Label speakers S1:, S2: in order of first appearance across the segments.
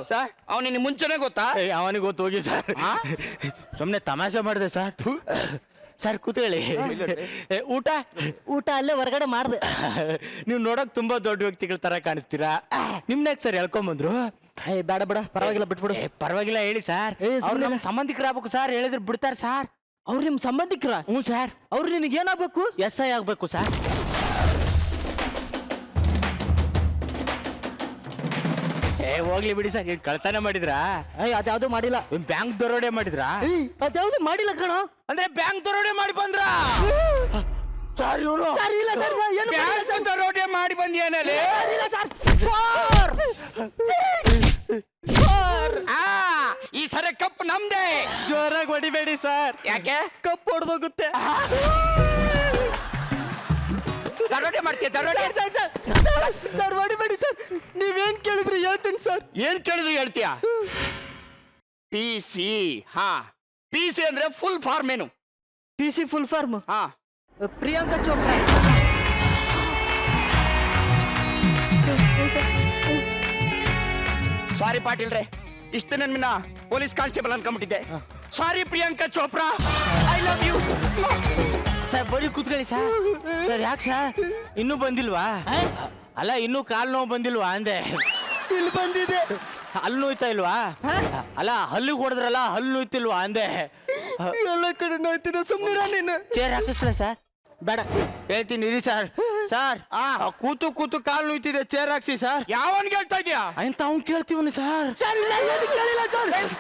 S1: Sir
S2: ಅವನಿಗೆ ಮುಂಚೆನೆ ಗೊತ್ತಾ?
S1: ಅವನಿಗೆ ಗೊತ್ತು ಹೋಗಿ ಸರ್. ಸುಮ್ಮನೆ ತಮಾಷೆ ಮಾಡಿದೆ ಸರ್. ಸರ್ ಕೂತ್ಕೊಳ್ಳಿ. ಊಟ
S3: ಊಟ ಅಲ್ಲೇ ಹೊರಗಡೆ ಮಾಡ್ದೆ.
S1: ನೀವು ನೋಡಕ್ ತುಂಬಾ ದೊಡ್ಡ ವ್ಯಕ್ತಿಗಳ ತರ ಕಾಣಿಸ್ತೀರಾ. ನಿಮ್ನ ಸರ್ ಹೇಳ್ಕೊಂಬಂದ್ರು.
S3: ಬೇಡ ಬೇಡ ಪರವಾಗಿಲ್ಲ ಬಿಟ್ಬಿಡು.
S1: ಪರವಾಗಿಲ್ಲ ಹೇಳಿ ಸರ್. ಅವ್ರು ನಮ್ಮ ಸಂಬಂಧಿಕರಾಗಬೇಕು ಸರ್. ಹೇಳಿದ್ರೆ ಬಿಡ್ತಾರೆ ಸರ್.
S3: ಅವ್ರು ನಿಮ್ ಸಂಬಂಧಿಕರ?
S1: ಹ್ಞೂ ಸರ್.
S3: ಅವ್ರು ನಿನಗೆ ಏನಾಗಬೇಕು?
S1: SI ಆಗ್ಬೇಕು ಸರ್. ಹೋಗ್ಲಿ ಬಿಡಿ ಸರ್. ಕಳ್ತನ ಮಾಡಿದ್ರಾ?
S3: ಅದ್ಯಾವ್ದು ಮಾಡಿಲ್ಲ.
S1: ಬ್ಯಾಂಕ್ ದರೋಡೆ ಮಾಡಿದ್ರಾ?
S3: ಅದ್ಯಾವ್ದು ಮಾಡಿಲ್ಲ ಕಣ.
S1: ಅಂದ್ರೆ ಬ್ಯಾಂಕ್ ದರೋಡೆ ಮಾಡಿ ಬಂದ್ರ? ಸರ್ ಇವ್ರು
S3: ಸರ್ ಇಲ್ಲ ಸರ್, ಏನು ಮಾಡಿಲ್ಲ ಸರ್.
S1: ದರೋಡೆ ಮಾಡಿ ಬಂದೇನಲ್ಲಿ
S3: ಇಲ್ಲ ಸರ್.
S2: ಈ ಸರಿ ಕಪ್ ನಮ್ದೇ.
S1: ಜೋರಾಗಿ ಹೊಡಿಬೇಡಿ ಸರ್.
S2: ಯಾಕೆ?
S1: ಕಪ್ ಹೊಡೆದೋಗುತ್ತೆ.
S2: ದರೋಡೆ ಮಾಡ್ತೀಯ? ದರೋಡೆ
S3: ಸರ್ ಹೊಡಿಬೇಡಿ ಸರ್. ನೀವೇನ್ ಕೇಳಿದ್ರಿ ಹೇಳ್ತೀನಿ ಸರ್.
S2: ಏನ್ ಕೇಳಿದ್ರು ಹೇಳ್ತೀಯ? PC. ಹಾ, PC ಅಂದ್ರೆ ಫುಲ್ ಫಾರ್ಮ್ ಏನು?
S3: PC full form?
S2: ಹಾ,
S3: ಪ್ರಿಯಾಂಕಾ ಚೋಪ್ರಾ.
S2: ಸಾರಿ ಪಾಟೀಲ್ರೆ, ಇಷ್ಟು ನಿನ್ನ ಪೊಲೀಸ್ ಕಾನ್ಸ್ಟೇಬಲ್ ಅನ್ಕೊಂಡ್ಬಿಟ್ಟಿದ್ದೆ. Sorry Priyanka Chopra, I love you.
S1: Sir ಬರೀ ಕೂತ್ಕೊಳ್ಳಿ ಸರ್. ಸರ್ ಯಾಕೆ ಸರ್ ಇನ್ನೂ ಬಂದಿಲ್ವಾ? ಅಲ್ಲ ಇನ್ನೂ ಕಾಲು ನೋವು ಬಂದಿಲ್ವಾ ಅಂದೆ.
S3: ಇಲ್ಲಿ ಬಂದಿದೆ.
S1: ಹಲ್ಲು ನೋಯ್ತಾ ಇಲ್ವಾ? ಅಲ್ಲ ಹಲ್ಲಿಗೆ ಹೊಡೆದ್ರಲ್ಲ, ಹಲ್ಲು ನೋಯ್ತಿಲ್ವಾ ಅಂದೆ.
S3: ಎಲ್ಲ ಕಡೆ ನೋಯ್ತಿದೆ. ಸುಮ್ಮನಿರ ನೀನು.
S1: ಚೇರ್ ಹಾಕಿಸ್ರ ಸರ್?
S3: ಬೇಡ
S1: ಹೇಳ್ತೀನಿ ಇರಿ ಸರ್. ಸರ್ ಕೂತು ಕೂತು ಕಾಲು ನೋಯ್ತಿದೆ, ಚೇರ್ ಹಾಕ್ಸಿ ಸರ್.
S2: ಯಾವನ್ಗೆ ಹೇಳ್ತಾ ಇದೀಯಾ?
S1: ಅಂತ ಅವ್ನು ಕೇಳ್ತೀವನು ಸರ್.
S3: ಸರ್ ಇಲ್ಲ, ಏನು ಕೇಳಿಲ್ಲ ಸರ್.
S2: ಇಲ್ಲಿ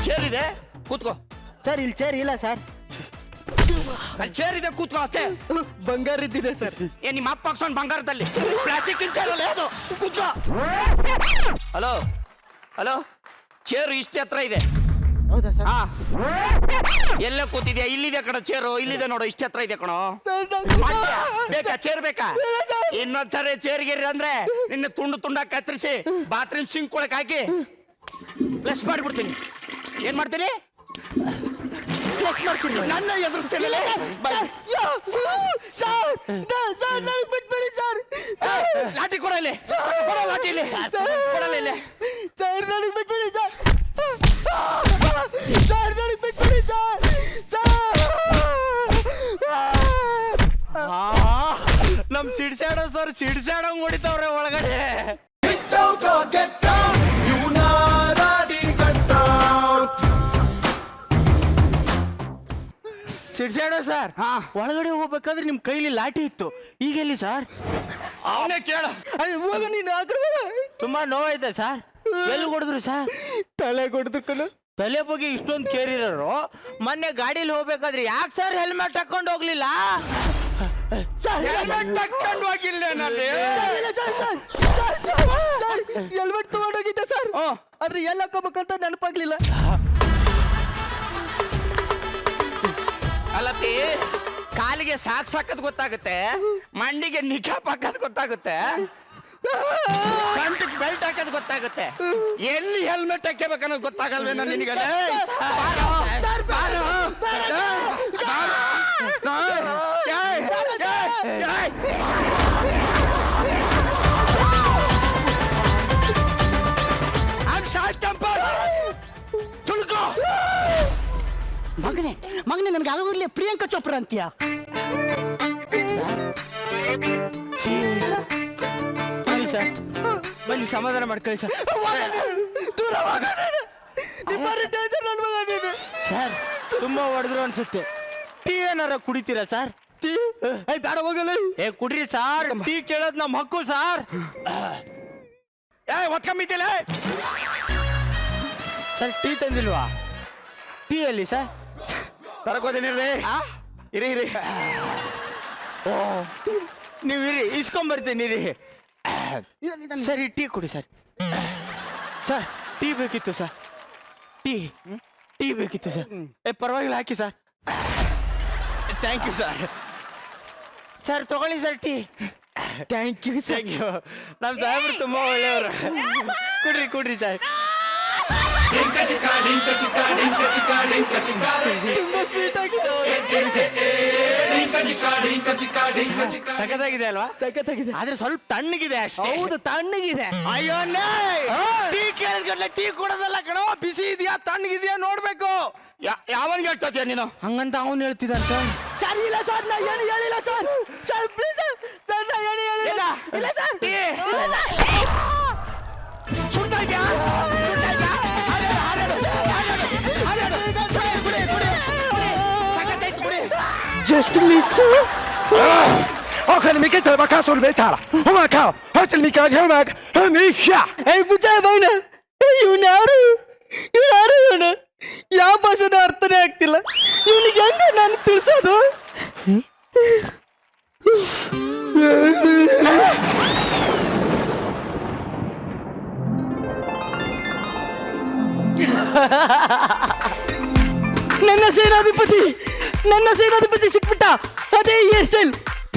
S2: ಚೇರ್ ಇದೆ, ಕೂತ್ಕೋ.
S3: ಸರ್ ಇಲ್ಲಿ ಚೇರ್ ಇಲ್ಲ ಸರ್.
S2: ಅಲ್ಲಿ ಚೇರ್ ಇದೆ, ಕೂತ್ಕೋ ಅಷ್ಟೇ.
S3: ಬಂಗಾರ ಇದ್ದಿದೆ ಸರ್.
S2: ನಿಮ್ಮ ಅಪ್ಪ ಹಾಕ್ಸೋನ್ ಬಂಗಾರದಲ್ಲಿ ಪ್ಲಾಸ್ಟಿಕ್ ಚೇರ್ ಅಲ್ಲ ಅದು, ಕೂತ್ಕೋ. ಹಲೋ ಹಲೋ, ಚೇರು ಇಷ್ಟೇ ಹತ್ರ ಇದೆ.
S3: ಹೌದಾ ಸರ್?
S2: ಹಾ, ಎಲ್ಲ ಕೂತಿದ್ಯಾ? ಇಲ್ಲಿದೆ ಕಣ ಚೇರು, ಇಲ್ಲಿದೆ ನೋಡು, ಇಷ್ಟೇ ಹತ್ರ ಇದೆ ಕಣೋ. ಬೇಕಾ ಚೇರ್ ಬೇಕಾ? ಇನ್ನೊಂದ್ಸರಿ ಚೇರ್ಗೆ ಅಂದ್ರೆ ನಿನ್ನ ತುಂಡು ತುಂಡಾಗಿ ಕತ್ತರಿಸಿ ಬಾತ್ರೂಮ್ ಸಿಂಕ್ ಒಳಗೆ ಹಾಕಿ ಪ್ಲಸ್ ಮಾಡಿಬಿಡ್ತೀನಿ. ಏನ್ ಮಾಡ್ತೀನಿ?
S3: ಪ್ಲಸ್ ಮಾಡ್ತೀನಿ.
S2: ನನ್ನ ಎದುರಿಸ್ತೀನಿ.
S3: ಬಿಟ್ಬಿಡಿ ಸರ್.
S2: ಲಾಠಿ ಕೊಡ ಇಲ್ಲಿ, ಕೊಡೋ ಲಾಠಿ ಇಲ್ಲಿ, ಕೊಡಲ್ಲ ಇಲ್ಲಿ.
S3: ಸರ್ ನನಗೆ ಬಿಟ್ಬಿಡಿ ಸರ್. ಸರ್ ನನಗೆ ಬಿಟ್ಬಿಡಿ ಸರ್.
S1: ನಮ್ ಸಿಡ್ಸಾಡೋ ಸರ್ ಸಿಡ್ಸಾಡಂಗ್ ಹೊಡಿತಾವ್ರೆ ಒಳಗಡೆ. ಸಿಡ್ಸಾಡೋ ಸರ್, ಒಳಗಡೆ ಹೋಗ್ಬೇಕಾದ್ರೆ ನಿಮ್ ಕೈಲಿ ಲಾಠಿ ಇತ್ತು, ಈಗ ಎಲ್ಲಿ ಸರ್?
S2: ಅವನೇ ಕೇಳ.
S3: ಹೋಗ ನೀನು ಆ ಕಡೆ.
S1: ತುಂಬಾ ನೋವಾಯ್ತಾ ಸರ್? ಎಲ್ಲಿ ಹೊಡೆದ್ರು ಸರ್?
S3: ತಲೆ ಕೊಡ್ತು ಕಣ.
S1: ತಲೆ ಬಗ್ಗೆ ಇಷ್ಟೊಂದು ಕೇರಿರೋರು ಮೊನ್ನೆ ಗಾಡಿಲಿ ಹೋಗ್ಬೇಕಾದ್ರೆ ಯಾಕೆ ಸರ್ ಹೆಲ್ಮೆಟ್ ಹಾಕೊಂಡು ಹೋಗ್ಲಿಲ್ಲ?
S2: ತಕ್ಕೊಂಡು ಹೋಗಿಲ್ಲ ನಲ್ಲಿ.
S3: ಹೆಲ್ಮೆಟ್ ತಗೊಂಡೋಗಿದ್ದೆ ಸರ್, ಆದ್ರೆ ಎಲ್ಲ ಹಾಕೋಬೇಕಂತ ನೆನಪಾಗ್ಲಿಲ್ಲ.
S2: ಅಲ್ಲಪ್ಪಿ, ಕಾಲಿಗೆ ಸಾಕ್ಸ್ ಹಾಕೋದ್ ಗೊತ್ತಾಗುತ್ತೆ, ಮಂಡಿಗೆ ನಿಕಾಪ್ ಹಾಕೋದ್ ಗೊತ್ತಾಗುತ್ತೆ, ಸೊಂಟಕ್ಕೆ ಬೆಲ್ಟ್ ಹಾಕೋದ್ ಗೊತ್ತಾಗುತ್ತೆ, ಎಲ್ಲಿ ಹೆಲ್ಮೆಟ್ ಹಾಕಬೇಕನ್ನೋದು ಗೊತ್ತಾಗಲ್ವೇನೋ ನಿನಗೆ? ತುಳ್ಕೋ
S3: ಮಗನೇ ಮಗನೇ, ನನ್ಗೆ ಆಗೋಗ್ಲಿ ಪ್ರಿಯಾಂಕಾ ಚೋಪ್ರಾ ಅಂತೀಯ?
S1: ಸರ್ ಬನ್ನಿ ಸಮಾಧಾನ ಮಾಡ್ಕೊಳ್ಳಿ ಸರ್. ಸರ್ ತುಂಬಾ ಹೊಡೆದ್ರು ಅನ್ಸುತ್ತೆ. ಟೀ ಏನಾರ ಕುಡಿತೀರಾ ಸರ್?
S3: ಟೀ ಬೇಡ, ಹೋಗಲ್ಲ.
S1: ಕುಡ್ರಿ ಸರ್, ಟೀ ಕೇಳೋದ್ ನಮ್ಮ ಹಕ್ಕು ಸರ್.
S2: ಒತ್ಕೊಂಬಿದ್ದಿಲ್ಲ
S1: ಸರ್, ಟೀ ತಂದಿಲ್ವಾ? ಟೀ ಅಲ್ಲಿ ಸರ್
S2: ತರಕೋದೇನಿ ಇರಿ ಇರಿ.
S1: ಓ ನೀವು ಇರಿ, ಇಸ್ಕೊಂಬರ್ತೀನಿ ಇರಿ. ಸರಿ ಟೀ ಕೊಡಿ ಸರ್. ಸರ್ ಟೀ ಬೇಕಿತ್ತು ಸರ್. ಟೀ ಬೇಕಿತ್ತು ಸರ್. ಪರವಾಗಿಲ್ಲ ಹಾಕಿ sir. Thank you sir. Sir ತಗೊಳ್ಳಿ sir tea.
S3: Thank you sir.
S1: Thank you. ನಮ್ಮ ಸಾಹೇಬ್ರು ತುಂಬಾ ಒಳ್ಳೆಯವರು. ಕುಡ್ರಿ ಸರ್.
S3: ತುಂಬಾ ಸ್ವೀಟ್ ಆಗಿದೆ.
S1: ಸಖತ್ತಾಗಿದೆ ಅಲ್ವಾ?
S3: ಸಖತ್ತಾಗಿದೆ.
S1: ಆದ್ರೆ ಸ್ವಲ್ಪ ತಣ್ಣಗಿದೆ ಅಷ್ಟೇ.
S3: ಹೌದು, ತಣ್ಣಗಿದೆ.
S1: ಅಯ್ಯೋ ಟೀ ಕೇಳಿದ್ಗಟ್ಲೆ ಟೀ ಕೊಡೋದಲ್ಲ ಕಣೋ, ಬಿಸಿ ಇದೆಯಾ ತಣ್ಣಗಿದ್ಯಾ ನೋಡ್ಬೇಕು.
S2: ಯಾವನ್ಗೆ ಹೇಳ್ತಾ ನೀನು?
S1: ಹಂಗಂತ ಅವನು ಹೇಳ್ತಿದ್ದಾನೆ ಸರ್.
S3: ಸರ್ ಇಲ್ಲ ಸರ್, ನಾ ಏನು ಹೇಳಿಲ್ಲ ಸರ್. ಸರ್ ಪ್ಲೀಸ್ ಸರ್, ನಾ ಏನು ಹೇಳಿಲ್ಲ. ಇಲ್ಲ ಸರ್,
S2: ಟೀ
S3: ಇಲ್ಲ ಸರ್.
S2: ಸುಡ್ತಾ ಇದ್ಯಾ?
S3: Just miss.
S4: Ogen mi kete ba kaso le betala. Homa ka. Hasel mi ka jema. Mi sha.
S3: ಏಯ್ ಬುಜ್ಜಾಯ ಬೈನ, ಇವನು ಯಾರು ಇವನು? ಯಾವ ಭಾಷೆನ ಅರ್ಥನೇ ಆಗ್ತಿಲ್ಲ. ಇವನಿಗೆ ಹೆಂಗ ನಾನು ತಿಳಿಸೋದು? ನನ್ನ ಸೇನಾಧಿಪತಿ ಸಿಕ್ಬಿಟ್ಟ. ಅದೇ ಹೇರ್ ಸ್ಟೈಲ್.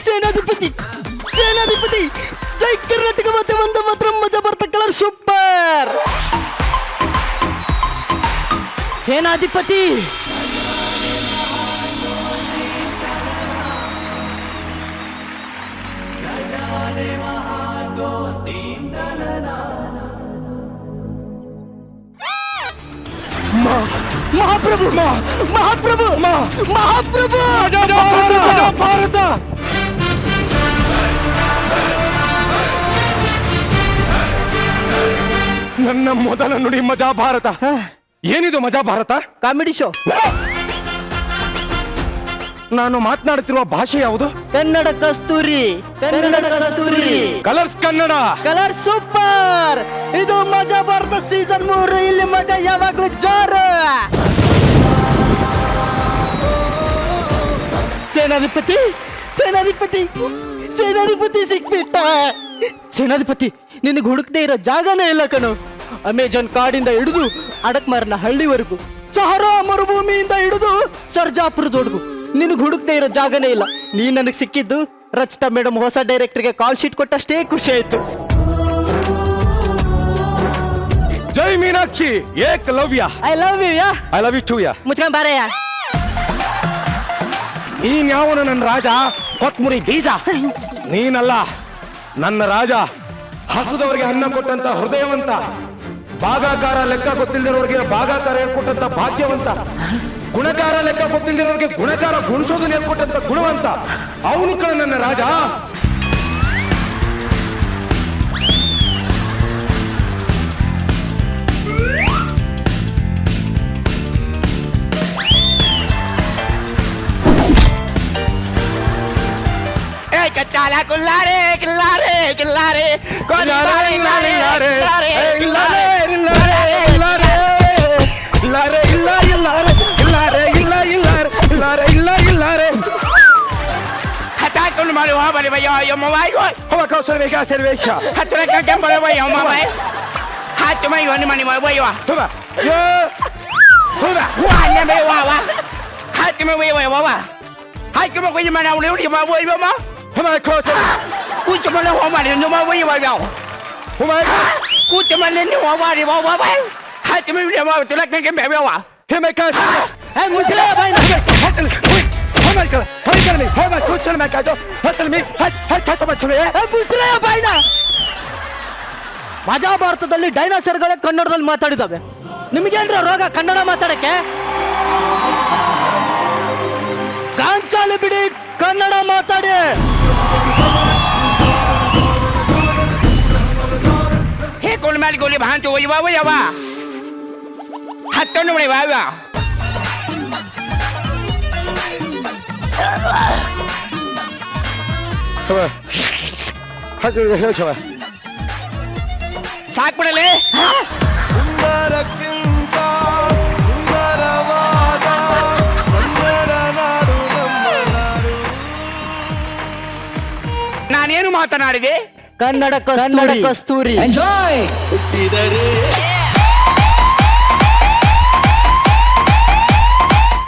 S3: ಸೇನಾಧಿಪತಿ ಜೈ ಕರ್ನಾಟಕ ಮತ್ತೆ ಒಂದು ಮಾತ್ರ ಮಜಾ ಬರ್ತ ಕಲರ್ ಸೂಪರ್. ಸೇನಾಧಿಪತಿ ಮಹಾಪ್ರಭು
S4: ಭಾರತ. ನನ್ನ ಮೊದಲ ನುಡಿ ಮಜಾ ಭಾರತ. ಏನಿದು ಮಜಾ ಭಾರತ?
S3: Comedy show.
S4: ನಾನು ಮಾತನಾಡುತ್ತಿರುವ ಭಾಷೆ ಯಾವುದು?
S3: Kannada Kasturi.
S4: Colors Kannada.
S3: Colour super. ಇದು ಮಜಾ ಭಾರತ ಸೀಸನ್ 3. ಇಲ್ಲಿ ಮಜಾ ಯಾವಾಗ್ಲೂ ಜೋರು. ಸೇನಾಧಿಪತಿ ಸಿಕ್ಬಿಟ್ಟ. ಸೇನಾಧಿಪತಿ, ನಿನಗೆ ಹುಡುಕದೆ ಇರೋ ಜಾಗನೇ ಇಲ್ಲ ಕಣು. ಅಮೆಜಾನ್ ಕಾಡಿಂದ ಹಿಡಿದು ಅಡಕ್ಮಾರ್ನ ಹಳ್ಳಿವರೆಗೂ, ಸಹರಾ ಮರುಭೂಮಿಯಿಂದ ಹಿಡಿದು ಸರ್ಜಾಪುರದವರೆಗೂ ನಿನಗೆ ಹುಡುಕದೆ ಇರೋ ಜಾಗನೇ ಇಲ್ಲ. ನೀ ನನಗೆ ಸಿಕ್ಕಿದ್ದು ರಚಿತಾ ಮೇಡಮ್ ಹೊಸ ಡೈರೆಕ್ಟರ್ಗೆ ಕಾಲ್ ಶೀಟ್ ಕೊಟ್ಟಷ್ಟೇ ಖುಷಿ ಆಯ್ತು.
S4: ಜೈ Meenakshi, Ekalavya.
S3: I love you yeah.
S4: I love you too yeah.
S3: ಮುಚ್ಕೊಂಡ್ ಬಾರಯ್ಯ.
S4: ನೀನ್ ಯಾವನು ನನ್ನ ರಾಜ? ಕೊತ್ಮುರಿ ಬೀಜ. ನೀನಲ್ಲ ನನ್ನ ರಾಜ. ಹಸುದವರಿಗೆ ಅನ್ನ ಕೊಟ್ಟಂತ ಹೃದಯವಂತ, ಭಾಗಾಕಾರ ಲೆಕ್ಕ ಗೊತ್ತಿಲ್ಲದವರಿಗೆ ಭಾಗಾಕಾರ ಹೇಳ್ಕೊಟ್ಟಂತ ಭಾಗ್ಯವಂತ, ಗುಣಕಾರ ಲೆಕ್ಕ ಗೊತ್ತಿಲ್ಲದವರಿಗೆ ಗುಣಕಾರ ಗುಣಿಸೋದನ್ನ ಹೇಳ್ಕೊಟ್ಟಂತ ಗುಣವಂತ. ಅವನು ಕಣ ನನ್ನ ರಾಜ.
S2: Cala collare, Hatacon Mario Habari by your mobile.
S4: How about cerveza?
S2: Hatraka Gambara by your mobile. Hat to my money, my way. Why never wawa? Hat to my way, wawa. Hat to my way, man, I will leave my way, mama.
S4: Come on, cross.
S2: Which one of woman in the way you are now?
S4: Who am I?
S2: Put the man in the wawa. Hat to me to like him, Maria.
S4: Here, my cousin.
S3: ಏ ಮುಚ್ಚಿಲ್ಲ ಬಾಯ್ನ. ಮುಚ್ಚಿಲ್ಲ ಬಾಯ್ನ. ಮಜಾ ಭಾರತದಲ್ಲಿ ಡೈನಾಸರ್ಗಳೇ ಕನ್ನಡದಲ್ಲಿ ಮಾತಾಡಿದಾವೆ. ನಿಮಗೇನ್ರ ರೋಗ ಕನ್ನಡ ಮಾತಾಡಕ್ಕೆ? ಗಾಂಚಾಲಿ ಬಿಡಿ, ಕನ್ನಡ ಮಾತಾಡಿ.
S2: ಹೇ ಕೋಲ್ ಮೇಲೆ ಗೋಲಿ ಭಾಂತು ಒಯ್ಯವ ಯಾವ ಹತ್ತನ್ನು ನೋಡಿ ಬಾವ ಸಾಕ್ಬಿಡಲಿ.
S5: ಸುಂದರ ಚಿಂತ ಸುಂದರವಾದ ಕನ್ನಡ ನಾಡು ನಮ್ಮ ನಾಡು.
S2: ನಾನೇನು ಮಾತನಾಡಿದೆ?
S3: ಕನ್ನಡ ಕಸ್ತೂರಿ.
S5: ಹುಟ್ಟಿದರೆ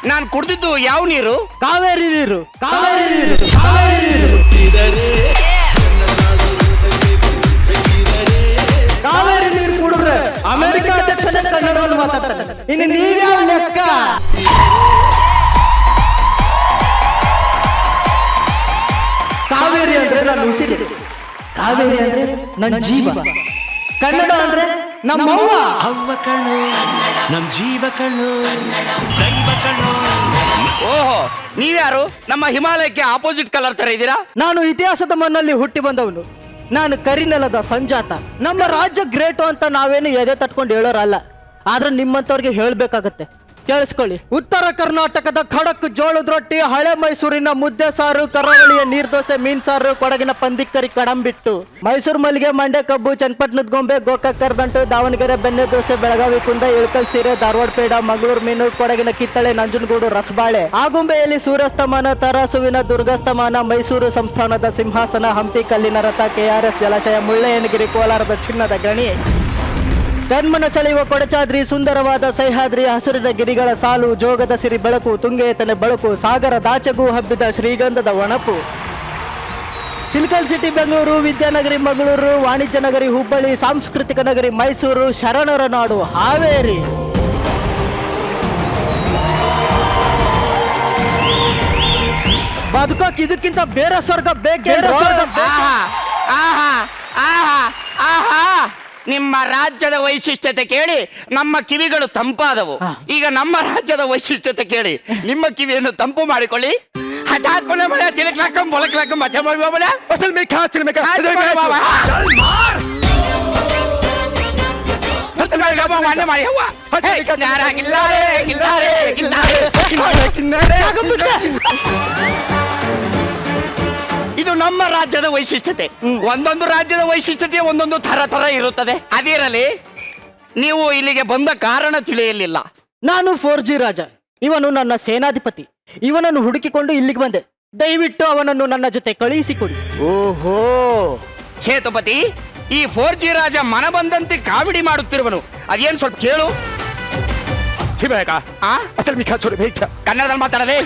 S2: ನಾನು ಕುಡ್ದಿದ್ದು ಯಾವ ನೀರು?
S3: ಕಾವೇರಿ ನೀರು.
S5: ಹುಟ್ಟಿದರೆ
S3: ಕಾವೇರಿ ನೀರು ಕುಡಿದ್ರೆ ಅಮೆರಿಕ ಅಧ್ಯಕ್ಷನೇ ಕನ್ನಡದಲ್ಲಿ ಮಾತಾಡ್ತಾರೆ. ಇನ್ನು ನೀವ್ಯಾವ ಲೆಕ್ಕ? ಕಾವೇರಿ ಅಂದ್ರೆ ನನ್ನ ಉಸಿರು, ಕಾವೇರಿ ಅಂದ್ರೆ ನನ್ನ ಜೀವ, ಕನ್ನಡ ಅಂದ್ರೆ ನಮ್ಮವ್ವ.
S5: ಅವ್ವ ಕಣೋ ನಮ್ ಜೀವ ಕಣೋ ದೈವ ಕಣೋ.
S2: ಓಹೋ, ನೀವ್ಯಾರು? ನಮ್ಮ ಹಿಮಾಲಯಕ್ಕೆ ಆಪೋಸಿಟ್ ಕಲರ್ ತರ ಇದ್ದೀರಾ.
S3: ನಾನು ಇತಿಹಾಸದ ಮಣ್ಣಲ್ಲಿ ಹುಟ್ಟಿ ಬಂದವನು, ನಾನು ಕರಿನೆಲದ ಸಂಜಾತ. ನಮ್ಮ ರಾಜ್ಯ ಗ್ರೇಟು ಅಂತ ನಾವೇನು ಎದೆ ತಟ್ಕೊಂಡು ಹೇಳೋರಲ್ಲ, ಆದ್ರೆ ನಿಮ್ಮಂತವ್ರಿಗೆ ಹೇಳ್ಬೇಕಾಗತ್ತೆ, ಕೇಳಿಸ್ಕೊಳ್ಳಿ. ಉತ್ತರ ಕರ್ನಾಟಕದ ಖಡಕ್ ಜೋಳದ ರೊಟ್ಟಿ, ಹಳೆ ಮೈಸೂರಿನ ಮುದ್ದೆ ಸಾರು, ಕರಾವಳಿಯ ನೀರ್ದೋಸೆ, ಮೀನ್ ಸಾರು, ಕೊಡಗಿನ ಪಂದಿಕ್ಕರಿ ಕಡಂಬಿಟ್ಟು, ಮೈಸೂರು ಮಲ್ಲಿಗೆ, ಮಂಡ್ಯ ಕಬ್ಬು, ಚನ್ನಪಟ್ಟಣದ ಗೊಂಬೆ, ಗೋಕಾಕ್ ಕರ್ದಂಟು, ದಾವಣಗೆರೆ ಬೆಣ್ಣೆ ದೋಸೆ, ಬೆಳಗಾವಿ ಕುಂದ, ಇಳಕಲ್ ಸೀರೆ, ಧಾರವಾಡ ಪೇಡ, ಮಂಗಳೂರು ಮೀನು, ಕೊಡಗಿನ ಕಿತ್ತಳೆ, ನಂಜನಗೂಡು ರಸಬಾಳೆ, ಆಗುಂಬೆಯಲ್ಲಿ ಸೂರ್ಯಾಸ್ತಮಾನ, ತರಾಸುವಿನ ದುರ್ಗಾಸ್ತಮಾನ, ಮೈಸೂರು ಸಂಸ್ಥಾನದ ಸಿಂಹಾಸನ, ಹಂಪಿ ಕಲ್ಲಿನ ರಥ, KRS ಜಲಾಶಯ, ಮುಳ್ಳಯ್ಯನಗಿರಿ, ಕೋಲಾರದ ಚಿನ್ನದ ಗಣಿ, ಕಣ್ಮನ ಸೆಳೆಯುವ ಕೊಡಚಾದ್ರಿ, ಸುಂದರವಾದ ಸಹ್ಯಾದ್ರಿ, ಹಸುರಿನ ಗಿರಿಗಳ ಸಾಲು, ಜೋಗದ ಸಿರಿ ಬೆಳಕು, ತುಂಗೆಯತನೆ ಬೆಳಕು, ಸಾಗರ ದಾಚಗೂ ಹಬ್ಬಿದ ಶ್ರೀಗಂಧದ ಒಣಪು, ಸಿಲಿಕಾನ್ ಸಿಟಿ ಬೆಂಗಳೂರು, ವಿದ್ಯಾನಗರಿ ಮಂಗಳೂರು, ವಾಣಿಜ್ಯ ನಗರಿ ಹುಬ್ಬಳ್ಳಿ, ಸಾಂಸ್ಕೃತಿಕ ನಗರಿ ಮೈಸೂರು, ಶರಣರ ನಾಡು ಹಾವೇರಿ. ಬದುಕೋಕ್ ಇದಕ್ಕಿಂತ ಬೇರೆ ಸ್ವರ್ಗ ಬೇಕೇ?
S2: ಆಹಾ ಆಹಾ ಆಹಾ ಆಹಾ, ನಿಮ್ಮ ರಾಜ್ಯದ ವೈಶಿಷ್ಟ್ಯತೆ ಕೇಳಿ ನಮ್ಮ ಕಿವಿಗಳು ತಂಪಾದವು. ಈಗ ನಮ್ಮ ರಾಜ್ಯದ ವೈಶಿಷ್ಟ್ಯತೆ ಕೇಳಿ ನಿಮ್ಮ ಕಿವಿಯನ್ನು ತಂಪು ಮಾಡಿಕೊಳ್ಳಿ. ಹಠಾತ್ಕೊಂಡೆ ಮಳೆ ತಿಲಕ್ಲಾಕಂ ಮೊಳಕ್ಲಾಕಂ ಮತ್ತೆ ಮಾಡುವ ಮಳೆ ಇದು ನಮ್ಮ ರಾಜ್ಯದ ವೈಶಿಷ್ಟ್ಯತೆ. ಒಂದೊಂದು ರಾಜ್ಯದ ವೈಶಿಷ್ಟ್ಯತೆ ಒಂದೊಂದು ತರ ಇರುತ್ತದೆ. ಅದಿರಲಿ, ನೀವು ಇಲ್ಲಿಗೆ ಬಂದ ಕಾರಣ ತಿಳಿಯಲಿಲ್ಲ.
S3: ನಾನು 4G ರಾಜ, ಇವನು ನನ್ನ ಸೇನಾಧಿಪತಿ. ಇವನನ್ನು ಹುಡುಕಿಕೊಂಡು ಇಲ್ಲಿಗೆ ಬಂದೆ. ದಯವಿಟ್ಟು ಅವನನ್ನು ನನ್ನ ಜೊತೆ ಕಳುಹಿಸಿಕೊಡಿ.
S2: ಓಹೋ, ಸೇತುಪತಿ, ಈ 4G ರಾಜ ಮನ ಬಂದಂತೆ ಕಾಮಿಡಿ ಮಾಡುತ್ತಿರುವನು. ಅದೇನು ಸ್ವಲ್ಪ ಕೇಳು.
S4: ಅಸಲ್ ಮಿಖಾ ಚೋರಿ ಬೇಗ
S2: ಕನ್ನಡದಲ್ಲಿ ಮಾತಾಡಲೇ.